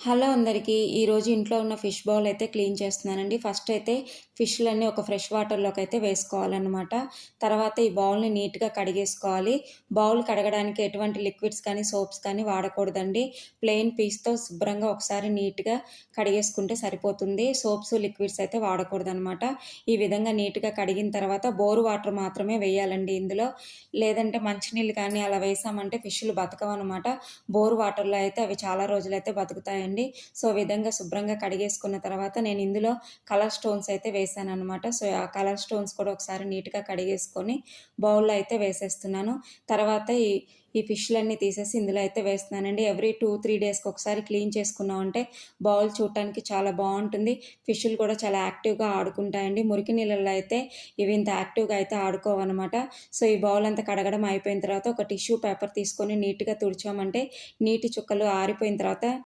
Hello అందరికీ. ఈరోజు ఇంట్లో ఉన్న ఫిష్ బౌల్ అయితే క్లీన్ చేస్తున్నానండి. ఫస్ట్ అయితే ఫిష్‌లన్నీ ఒక ఫ్రెష్ వాటర్‌లోకి అయితే వేసుకోవాలన్నమాట. తర్వాత ఈ బౌల్‌ని నీట్‌గా కడిగేసుకోవాలి. బౌల్ కడగడానికి ఎటువంటి లిక్విడ్స్ కానీ, సోప్స్ కానీ వాడకూడదండి. ప్లెయిన్ పీస్‌తో శుభ్రంగా ఒకసారి నీట్‌గా కడిగేసుకుంటే సరిపోతుంది. సోప్స్, లిక్విడ్స్ అయితే వాడకూడదనమాట. ఈ విధంగా నీట్‌గా కడిగిన తర్వాత బోరు వాటర్ మాత్రమే వేయాలండి ఇందులో. లేదంటే మంచినీళ్ళు కానీ అలా వేసామంటే ఫిష్‌లు బతకవనమాట. బోరు వాటర్‌లో అయితే అవి చాలా రోజులైతే బతుకుతాయండి. సో, ఈ విధంగా శుభ్రంగా కడిగేసుకున్న తర్వాత నేను ఇందులో కలర్ స్టోన్స్ అయితే వేసాననమాట. సో, ఆ కలర్ స్టోన్స్ కూడా ఒకసారి నీట్‌గా కడిగేసుకొని బౌల్‌లో అయితే వేసేస్తున్నాను. తర్వాత ఈ ఫిష్‌లన్నీ తీసేసి ఇందులో అయితే వేస్తున్నానండి. ఎవ్రీ 2, 3 డేస్‌కి ఒకసారి క్లీన్ చేసుకున్నామంటే బౌల్ చూడటానికి చాలా బావుంటుంది. ఫిష్‌లు కూడా చాలా యాక్టివ్‌గా ఆడుకుంటాయండి. మురికి నీళ్ళల్లో అయితే ఇవి ఇంత యాక్టివ్‌గా అయితే ఆడుకోవనమాట. సో, ఈ బౌల్ అంతా కడగడం అయిపోయిన తర్వాత ఒక టిష్యూ పేపర్ తీసుకొని నీట్‌గా తుడిచామంటే నీటి చుక్కలు ఆరిపోయిన తర్వాత